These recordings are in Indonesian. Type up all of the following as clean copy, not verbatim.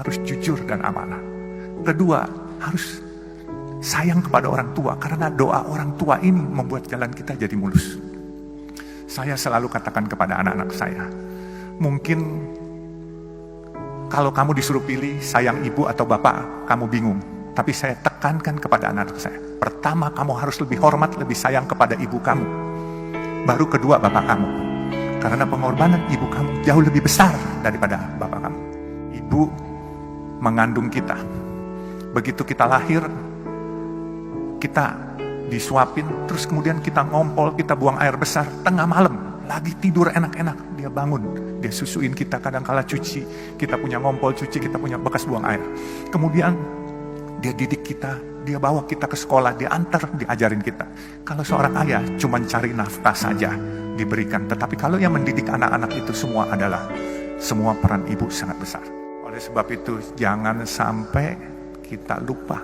harus jujur dan amanah. Kedua, harus sayang kepada orang tua, karena doa orang tua ini membuat jalan kita jadi mulus. Saya selalu katakan kepada anak-anak saya, mungkin kalau kamu disuruh pilih sayang ibu atau bapak, kamu bingung. Tapi saya tekankan kepada anak-anak saya, pertama kamu harus lebih hormat, lebih sayang kepada ibu kamu. Baru kedua bapak kamu. Karena pengorbanan ibu kamu jauh lebih besar daripada bapak kamu. Ibu mengandung kita. Begitu kita lahir, kita disuapin, terus kemudian kita ngompol, kita buang air besar, tengah malam, lagi tidur enak-enak, dia bangun, dia susuin kita, kadang-kala cuci, kita punya ngompol cuci, kita punya bekas buang air. Kemudian dia didik kita, dia bawa kita ke sekolah, dia antar, diajarin kita. Kalau seorang ayah cuma cari nafkah saja diberikan, tetapi kalau yang mendidik anak-anak itu semua adalah semua peran ibu sangat besar. Oleh sebab itu jangan sampai kita lupa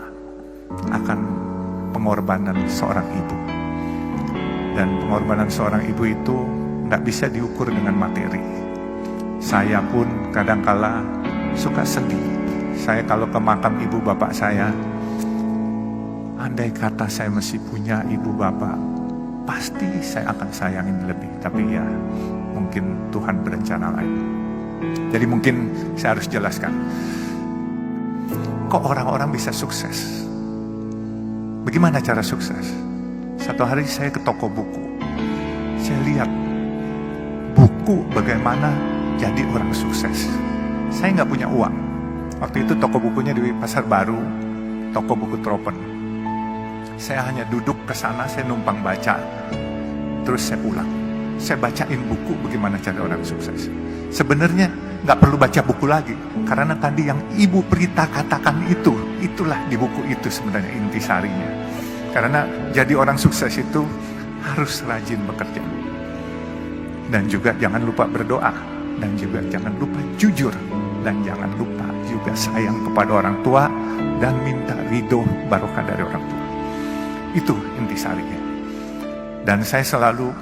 akan pengorbanan seorang ibu. Dan pengorbanan seorang ibu itu nggak bisa diukur dengan materi. Saya pun kadangkala suka sedih. Saya kalau ke makam ibu bapak saya, andai kata saya masih punya ibu bapak, pasti saya akan sayangin lebih. Tapi ya mungkin Tuhan berencana lain. Jadi mungkin saya harus jelaskan, kok orang-orang bisa sukses? Bagaimana cara sukses? Satu hari saya ke toko buku, saya lihat buku bagaimana jadi orang sukses. Saya nggak punya uang. Waktu itu toko bukunya di Pasar Baru, toko buku Tropen. Saya hanya duduk ke sana, saya numpang baca, terus saya pulang. Saya bacain buku bagaimana cara orang sukses. Sebenarnya nggak perlu baca buku lagi, karena tadi yang Ibu Prita katakan itulah di buku itu sebenarnya intisarinya. Karena jadi orang sukses itu harus rajin bekerja. Dan juga jangan lupa berdoa. Dan juga jangan lupa jujur. Dan jangan lupa juga sayang kepada orang tua. Dan minta ridho barokah dari orang tua. Itu intisarinya. Dan saya selalu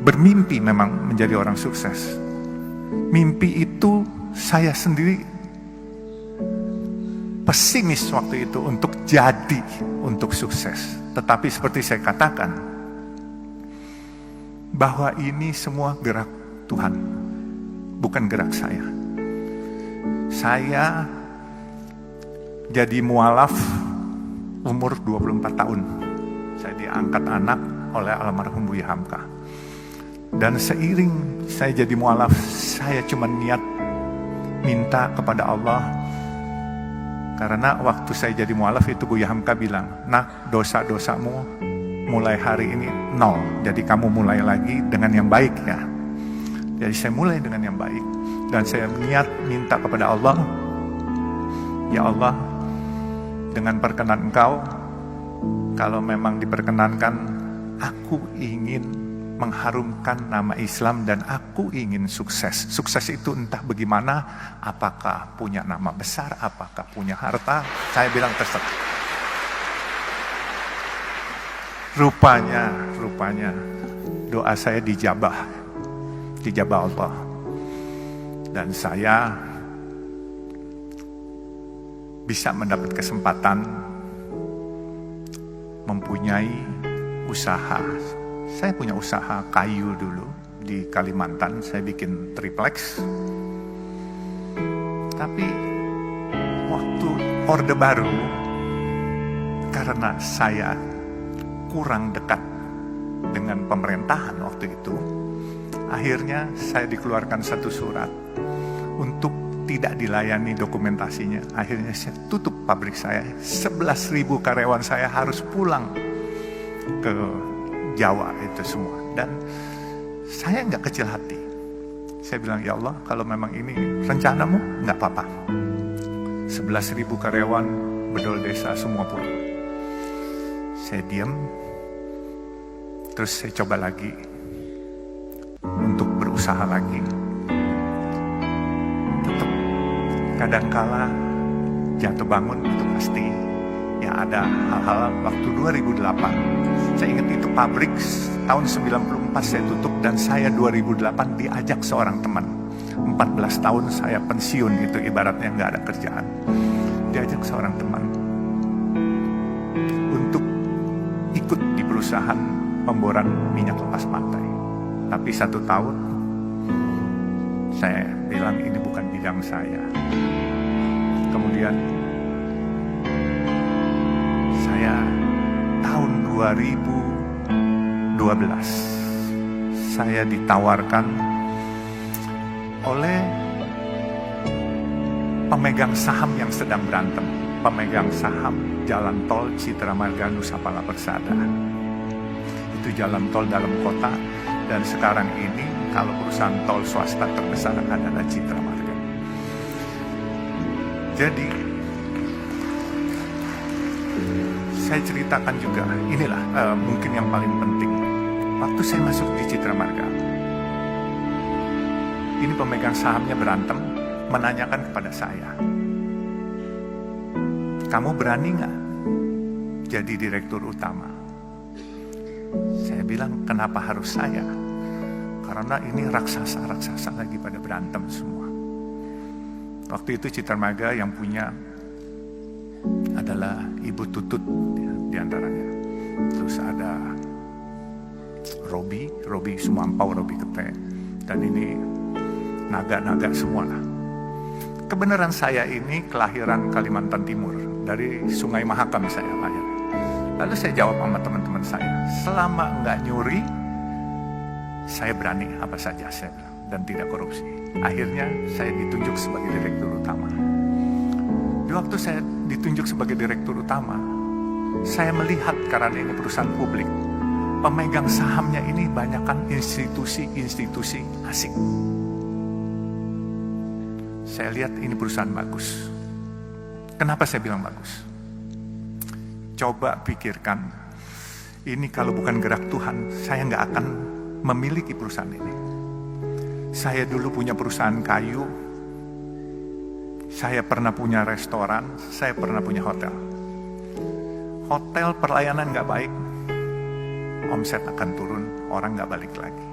bermimpi memang menjadi orang sukses. Mimpi itu saya sendiri pesimis waktu itu untuk jadi, untuk sukses. Tetapi seperti saya katakan, bahwa ini semua gerak Tuhan, bukan gerak saya. Saya jadi mualaf umur 24 tahun. Saya diangkat anak oleh almarhum Buya Hamka. Dan seiring saya jadi mualaf, saya cuma niat minta kepada Allah. Karena waktu saya jadi mualaf itu Buya Hamka bilang, nak, dosa-dosamu mulai hari ini 0. Jadi kamu mulai lagi dengan yang baik ya. Jadi saya mulai dengan yang baik. Dan saya niat minta kepada Allah, ya Allah, dengan perkenan Engkau, kalau memang diperkenankan, aku ingin mengharumkan nama Islam dan aku ingin sukses. Sukses itu entah bagaimana, apakah punya nama besar, apakah punya harta, saya bilang terserah. Rupanya doa saya dijabah Allah. Dan saya bisa mendapat kesempatan mempunyai usaha. Saya punya usaha kayu dulu di Kalimantan, saya bikin triplex. Tapi waktu Orde Baru, karena saya kurang dekat dengan pemerintahan waktu itu, akhirnya saya dikeluarkan satu surat untuk tidak dilayani dokumentasinya. Akhirnya saya tutup pabrik saya. 11.000 karyawan saya harus pulang ke Jawa itu semua. Dan saya nggak kecil hati. Saya bilang, ya Allah, kalau memang ini rencanamu, nggak apa-apa. 11.000 karyawan bedol desa semua pulang. Saya diam. Terus saya coba lagi untuk berusaha lagi. Tetap kadangkala jatuh bangun itu pasti. Ya ada hal-hal waktu 2008. Saya ingat itu pabrik tahun 94 saya tutup dan saya 2008 diajak seorang teman. 14 tahun saya pensiun, itu ibaratnya nggak ada kerjaan. Diajak seorang teman untuk ikut di perusahaan pemboran minyak lepas pantai. Tapi 1 tahun saya bilang ini bukan bidang saya. Kemudian saya tahun 2012 saya ditawarkan oleh pemegang saham yang sedang berantem, pemegang saham jalan tol Citra Marga Nusa Pala Persada. Itu jalan tol dalam kota, dan sekarang ini kalau perusahaan tol swasta terbesar adalah Citra Marga. Jadi saya ceritakan juga, inilah mungkin yang paling penting. Waktu saya masuk di Citra Marga, ini pemegang sahamnya berantem, menanyakan kepada saya, kamu berani nggak jadi direktur utama? Saya bilang, kenapa harus saya? Karena ini raksasa-raksasa lagi pada berantem semua. Waktu itu Citra Marga yang punya adalah Ibu Tutut di antaranya. Terus ada Robi Sumampau, Robi Kete, dan ini naga-naga semua lah. Kebenaran saya ini kelahiran Kalimantan Timur, dari Sungai Mahakam saya lahir. Lalu saya jawab sama teman-teman saya, selama nggak nyuri, saya berani apa saja saya bilang, dan tidak korupsi. Akhirnya saya ditunjuk sebagai direktur utama. Di waktu saya ditunjuk sebagai direktur utama, saya melihat karena ini perusahaan publik, pemegang sahamnya ini banyakkan institusi-institusi asing. Saya lihat ini perusahaan bagus. Kenapa saya bilang bagus? Coba pikirkan, ini kalau bukan gerak Tuhan, saya nggak akan memiliki perusahaan ini. Saya dulu punya perusahaan kayu, saya pernah punya restoran, saya pernah punya hotel. Hotel pelayanan nggak baik, omset akan turun, orang nggak balik lagi.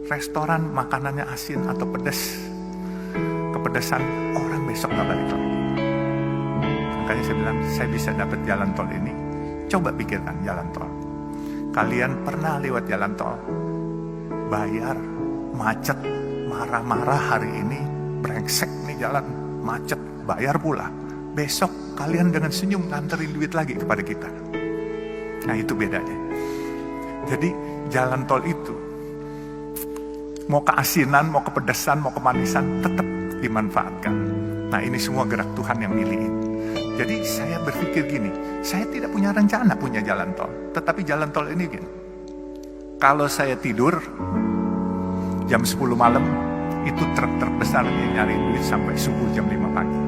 Restoran makanannya asin atau pedas, kepedesan, orang besok nggak balik lagi. Makanya saya bilang, saya bisa dapat jalan tol ini. Coba pikirkan jalan tol. Kalian pernah lewat jalan tol, bayar, macet, marah-marah hari ini, brengsek nih jalan, macet, bayar pula. Besok kalian dengan senyum nganterin duit lagi kepada kita. Nah itu bedanya. Jadi jalan tol itu, mau keasinan, mau kepedesan, mau kemanisan, tetap dimanfaatkan. Nah ini semua gerak Tuhan yang milihin. Jadi saya berpikir gini, saya tidak punya rencana punya jalan tol. Tetapi jalan tol ini gini, kalau saya tidur, jam 10 malam, itu truk-truk besar yang nyari duit sampai subuh jam 5 pagi.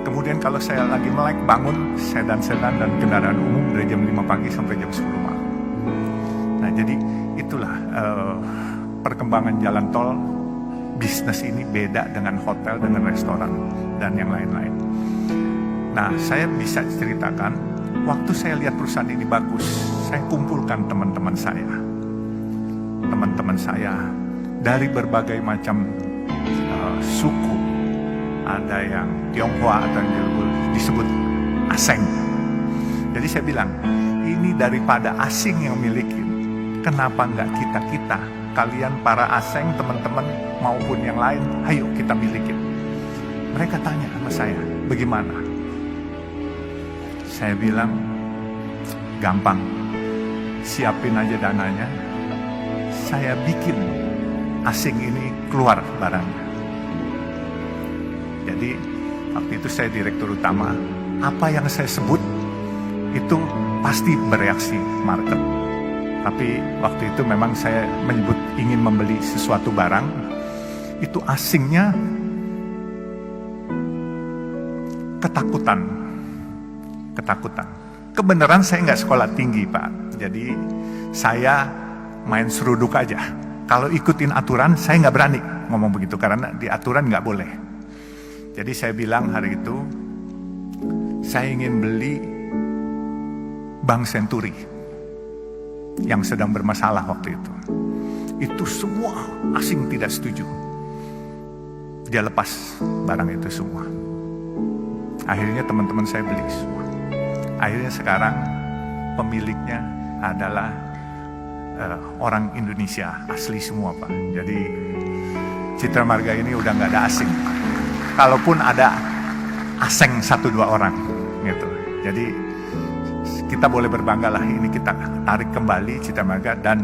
Kemudian kalau saya lagi melek bangun, sedan-sedan dan kendaraan umum dari jam 5 pagi sampai jam 10 malam. Nah jadi itulah perkembangan jalan tol. Bisnis ini beda dengan hotel, dengan restoran, dan yang lain-lain. Nah, saya bisa ceritakan, waktu saya lihat perusahaan ini bagus, saya kumpulkan teman-teman saya. Teman-teman saya dari berbagai macam suku. Ada yang Tionghoa, ada yang disebut asing. Jadi saya bilang, ini daripada asing yang miliki, kenapa nggak kita-kita? Kalian para asing, teman-teman maupun yang lain, ayo kita miliki. Mereka tanya sama saya, bagaimana? Saya bilang, gampang, siapin aja dananya, saya bikin asing ini keluar barangnya. Jadi waktu itu saya direktur utama, apa yang saya sebut itu pasti bereaksi market. Tapi waktu itu memang saya menyebut ingin membeli sesuatu barang, itu asingnya ketakutan. Kebenaran saya nggak sekolah tinggi Pak, jadi saya main seruduk aja. Kalau ikutin aturan saya nggak berani ngomong begitu, karena di aturan nggak boleh. Jadi saya bilang hari itu, saya ingin beli Bank Senturi yang sedang bermasalah waktu itu. Itu semua asing tidak setuju. Dia lepas barang itu semua. Akhirnya teman-teman saya beli semua. Akhirnya sekarang pemiliknya adalah orang Indonesia asli semua, Pak. Jadi Citra Marga ini udah nggak ada asing. Kalaupun ada asing 1-2 orang gitu. Jadi kita boleh berbangga lah, ini kita tarik kembali Citra Marga. Dan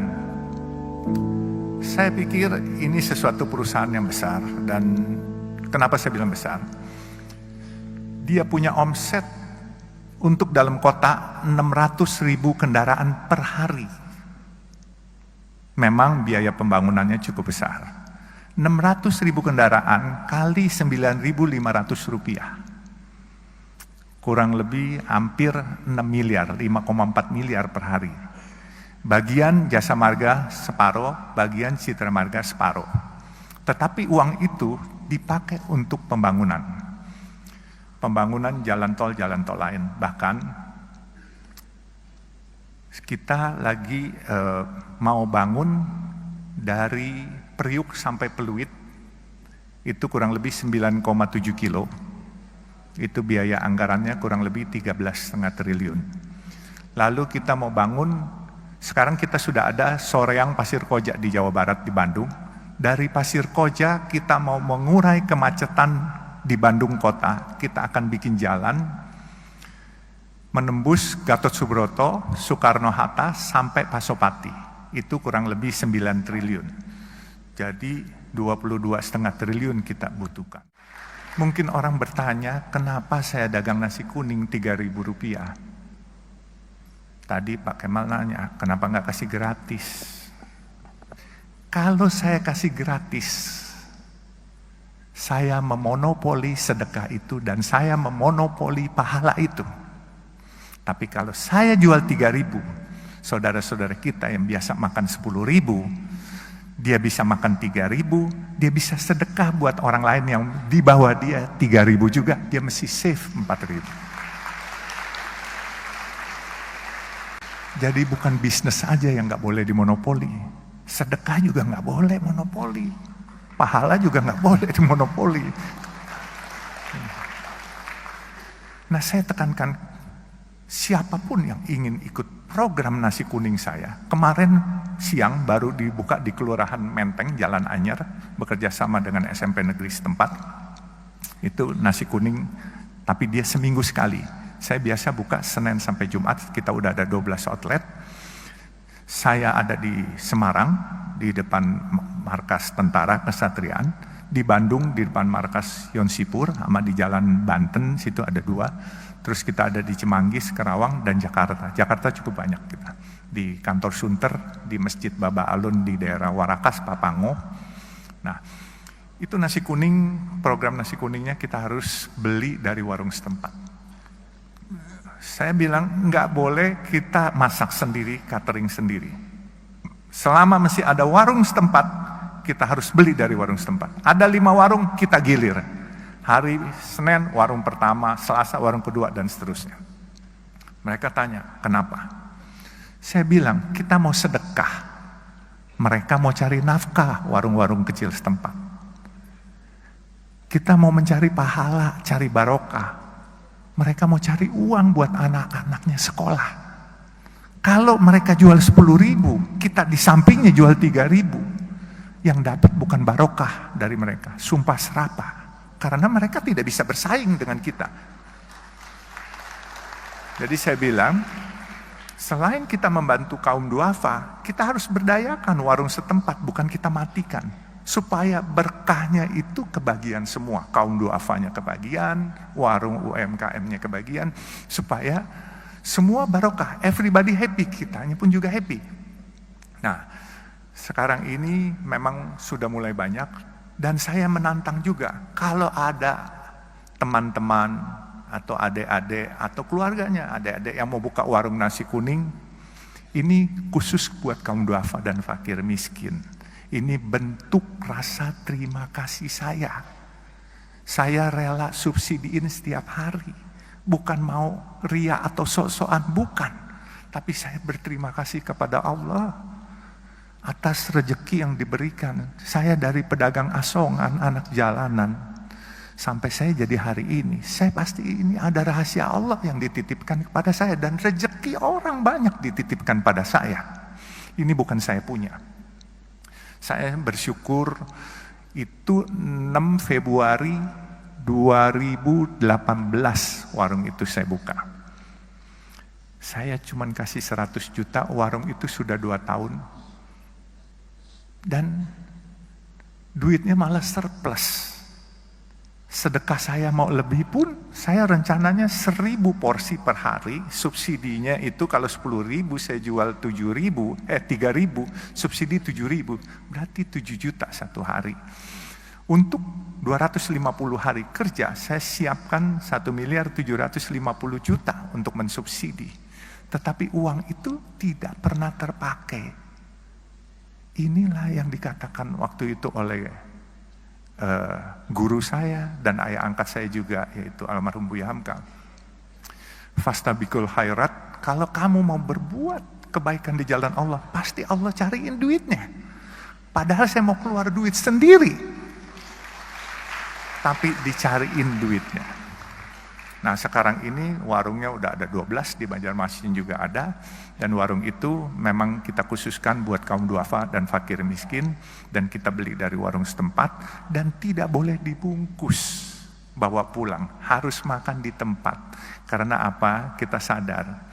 saya pikir ini sesuatu perusahaan yang besar. Dan kenapa saya bilang besar? Dia punya omset untuk dalam kota 600.000 kendaraan per hari. Memang biaya pembangunannya cukup besar. 600.000 kendaraan kali 9.500 rupiah. Kurang lebih hampir 6 miliar, 5,4 miliar per hari. Bagian Jasa Marga separuh, bagian Citra Marga separuh. Tetapi uang itu dipakai untuk pembangunan. Pembangunan jalan tol lain. Bahkan kita lagi mau bangun dari Priuk sampai Peluit, itu kurang lebih 9,7 kilo. Itu biaya anggarannya kurang lebih 13,5 triliun. Lalu kita mau bangun, sekarang kita sudah ada Soreang Pasir Koja di Jawa Barat di Bandung. Dari Pasir Koja kita mau mengurai kemacetan di Bandung kota, kita akan bikin jalan menembus Gatot Subroto, Soekarno-Hatta sampai Pasopati. Itu kurang lebih 9 triliun. Jadi 22,5 triliun kita butuhkan. Mungkin orang bertanya, kenapa saya dagang nasi kuning 3.000 rupiah? Tadi Pak Kemal nanya, kenapa nggak kasih gratis? Kalau saya kasih gratis, saya memonopoli sedekah itu dan saya memonopoli pahala itu. Tapi kalau saya jual 3.000, saudara-saudara kita yang biasa makan 10.000, dia bisa makan 3.000, dia bisa sedekah buat orang lain yang di bawah dia 3.000 juga, dia mesti save 4.000. Jadi bukan bisnis aja yang nggak boleh dimonopoli, sedekah juga nggak boleh monopoli, pahala juga nggak boleh dimonopoli. Nah, saya tekankan siapapun yang ingin ikut program nasi kuning saya, kemarin siang baru dibuka di Kelurahan Menteng, Jalan Anyar, bekerja sama dengan SMP negeri setempat. Itu nasi kuning, tapi dia seminggu sekali. Saya biasa buka Senin sampai Jumat, kita udah ada 12 outlet. Saya ada di Semarang, di depan markas tentara Kesatriaan, di Bandung, di depan markas Yonsipur, sama di Jalan Banten, situ ada 2. Terus kita ada di Cimanggis, Karawang, dan Jakarta. Jakarta cukup banyak kita. Di kantor Sunter, di Masjid Baba Alun di daerah Warakas, Papango. Nah, itu nasi kuning, program nasi kuningnya kita harus beli dari warung setempat. Saya bilang, nggak boleh kita masak sendiri, catering sendiri. Selama masih ada warung setempat, kita harus beli dari warung setempat. Ada 5 warung, kita gilir. Hari Senin warung pertama, Selasa warung kedua, dan seterusnya. Mereka tanya, kenapa? Saya bilang, kita mau sedekah. Mereka mau cari nafkah, warung-warung kecil setempat. Kita mau mencari pahala, cari barokah. Mereka mau cari uang buat anak-anaknya sekolah. Kalau mereka jual 10.000, kita di sampingnya jual 3.000. Yang dapat bukan barokah dari mereka, sumpah serapah. Karena mereka tidak bisa bersaing dengan kita. Jadi saya bilang, selain kita membantu kaum duafa, kita harus berdayakan warung setempat, bukan kita matikan. Supaya berkahnya itu kebagian semua. Kaum duafanya kebagian, warung UMKM-nya kebagian. Supaya semua barokah, everybody happy, kitanya pun juga happy. Nah, sekarang ini memang sudah mulai banyak. Dan saya menantang juga, kalau ada teman-teman atau adik-adik atau keluarganya, adik-adik yang mau buka warung nasi kuning, ini khusus buat kaum duafa dan fakir miskin. Ini bentuk rasa terima kasih saya. Saya rela subsidiin setiap hari. Bukan mau ria atau sok-sokan, bukan. Tapi saya berterima kasih kepada Allah. atas rezeki yang diberikan. Saya dari pedagang asongan, anak jalanan, sampai saya jadi hari ini. Saya pasti ini ada rahasia Allah yang dititipkan kepada saya. Dan rezeki orang banyak dititipkan pada saya. Ini bukan saya punya. Saya bersyukur itu 6 Februari 2018 warung itu saya buka. Saya cuma kasih 100 juta, warung itu sudah 2 tahun. Dan duitnya malah surplus. Sedekah saya mau lebih pun, saya rencananya 1000 porsi per hari, subsidinya itu kalau 10.000 saya jual 3.000, subsidi 7.000, berarti 7 juta satu hari. Untuk 250 hari kerja, saya siapkan 1.750.000.000 untuk mensubsidi. Tetapi uang itu tidak pernah terpakai. Inilah yang dikatakan waktu itu oleh guru saya dan ayah angkat saya juga, yaitu almarhum Buya Hamka. Fastabikul khairat, kalau kamu mau berbuat kebaikan di jalan Allah, pasti Allah cariin duitnya. Padahal saya mau keluar duit sendiri, tapi dicariin duitnya. Nah sekarang ini warungnya udah ada 12, di Banjarmasin juga ada. Dan warung itu memang kita khususkan buat kaum duafa dan fakir miskin. Dan kita beli dari warung setempat. Dan tidak boleh dibungkus, bawa pulang. Harus makan di tempat. Karena apa? Kita sadar.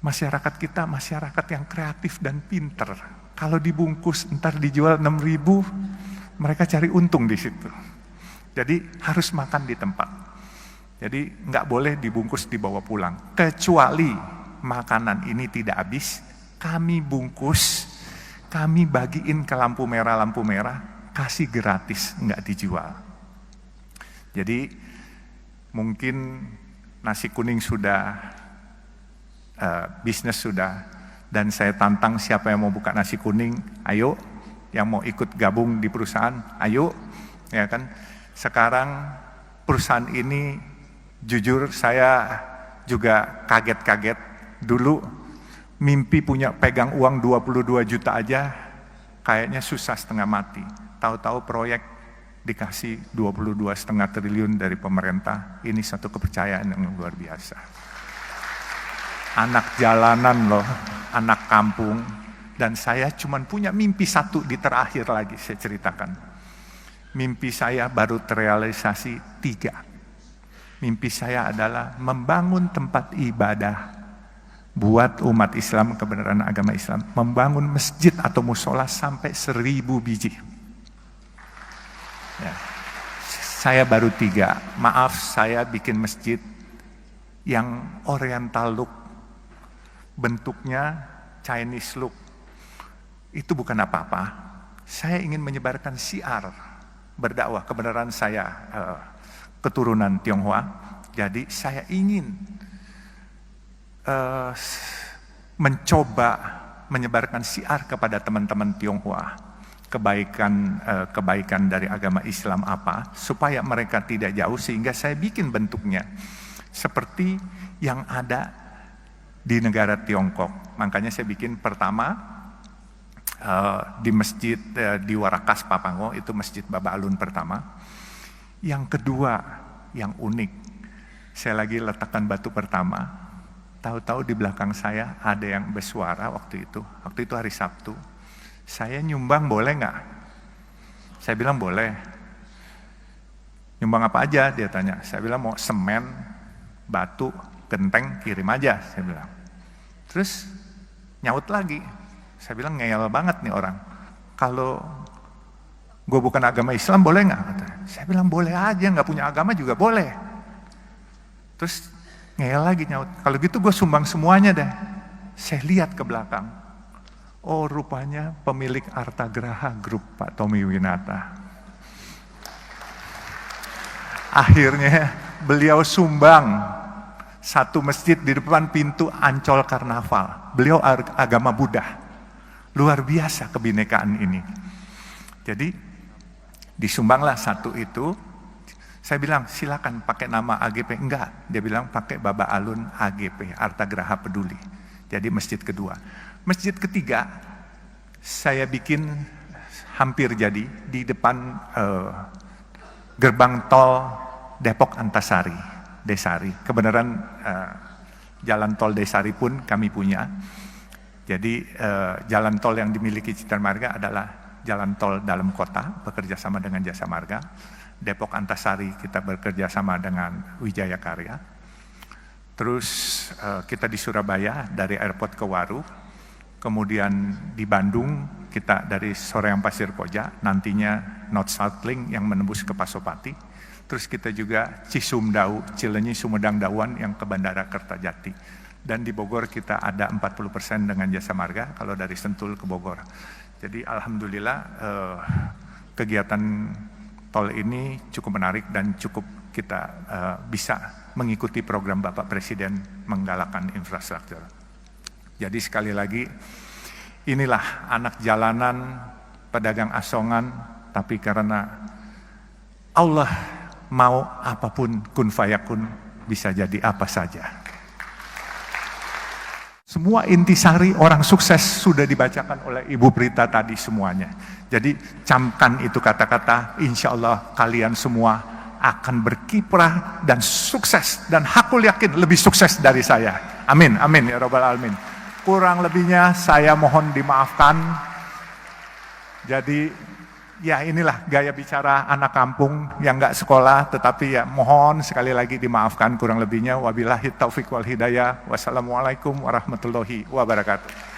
Masyarakat kita masyarakat yang kreatif dan pinter. Kalau dibungkus ntar dijual 6.000, mereka cari untung di situ. Jadi harus makan di tempat. Jadi nggak boleh dibungkus dibawa pulang. Kecuali makanan ini tidak habis, kami bungkus, kami bagiin ke lampu merah, kasih gratis, nggak dijual. Jadi mungkin nasi kuning sudah, bisnis sudah, dan saya tantang siapa yang mau buka nasi kuning, ayo, yang mau ikut gabung di perusahaan, ayo, ya kan. Sekarang perusahaan ini jujur saya juga kaget-kaget. Dulu mimpi punya pegang uang 22 juta aja kayaknya susah setengah mati. Tahu-tahu proyek dikasih 22,5 triliun dari pemerintah. Ini satu kepercayaan yang luar biasa. Anak jalanan loh, anak kampung. Dan saya cuma punya mimpi satu di terakhir lagi saya ceritakan. Mimpi saya baru terrealisasi 3. Mimpi saya adalah membangun tempat ibadah buat umat Islam, kebenaran agama Islam. Membangun masjid atau musola sampai 1000 biji. Ya. Saya baru 3. Maaf, saya bikin masjid yang oriental look. Bentuknya Chinese look. Itu bukan apa-apa. Saya ingin menyebarkan syiar berdakwah, kebenaran saya keturunan Tionghoa, jadi saya ingin mencoba menyebarkan syiar kepada teman-teman Tionghoa, kebaikan dari agama Islam apa, supaya mereka tidak jauh, sehingga saya bikin bentuknya seperti yang ada di negara Tiongkok. Makanya saya bikin pertama di masjid di Warakas Papango, itu masjid Baba Alun pertama. Yang kedua, yang unik, saya lagi letakkan batu pertama, tahu-tahu di belakang saya ada yang bersuara waktu itu hari Sabtu, saya nyumbang boleh nggak? Saya bilang boleh. Nyumbang apa aja? Dia tanya. Saya bilang mau semen, batu, genteng, kirim aja, saya bilang. Terus nyaut lagi, saya bilang ngeyel banget nih orang, kalau gue bukan agama Islam boleh nggak? Saya bilang boleh aja, nggak punya agama juga boleh. Terus ngeyel lagi nyaut, kalau gitu gue sumbang semuanya deh. Saya lihat ke belakang, oh rupanya pemilik Artagraha Group, Pak Tommy Winata. Akhirnya beliau sumbang satu masjid di depan pintu Ancol Karnaval. Beliau agama Buddha. Luar biasa kebinekaan ini. Jadi disumbanglah satu itu. Saya bilang silakan pakai nama AGP. Enggak, dia bilang pakai Baba Alun AGP, Artagraha Peduli. Jadi masjid kedua. Masjid ketiga saya bikin hampir jadi di depan gerbang tol Depok Antasari, Desari. Kebenaran jalan tol Desari pun kami punya. Jadi jalan tol yang dimiliki Citra Marga adalah jalan tol dalam kota, bekerja sama dengan Jasa Marga. Depok Antasari kita bekerja sama dengan Wijaya Karya. Terus kita di Surabaya dari airport ke Waru. Kemudian di Bandung kita dari Soreang Pasir Koja, nantinya North South Link yang menembus ke Pasopati. Terus kita juga Cisumdau, Cilenyi, Sumedang, Dawan yang ke Bandara Kertajati. Dan di Bogor kita ada 40% dengan Jasa Marga kalau dari Sentul ke Bogor. Jadi alhamdulillah kegiatan tol ini cukup menarik dan cukup kita bisa mengikuti program Bapak Presiden menggalakkan infrastruktur. Jadi sekali lagi, inilah anak jalanan, pedagang asongan, tapi karena Allah mau apapun kun fayakun bisa jadi apa saja. Semua intisari orang sukses sudah dibacakan oleh Ibu Prita tadi semuanya. Jadi camkan itu kata-kata, insya Allah kalian semua akan berkiprah dan sukses. Dan aku yakin lebih sukses dari saya. Amin, amin ya Rabbal Alamin. Kurang lebihnya saya mohon dimaafkan. Jadi ya inilah gaya bicara anak kampung yang nggak sekolah, tetapi ya mohon sekali lagi dimaafkan kurang lebihnya. Wabillahi taufiq wal hidayah. Wassalamualaikum warahmatullahi wabarakatuh.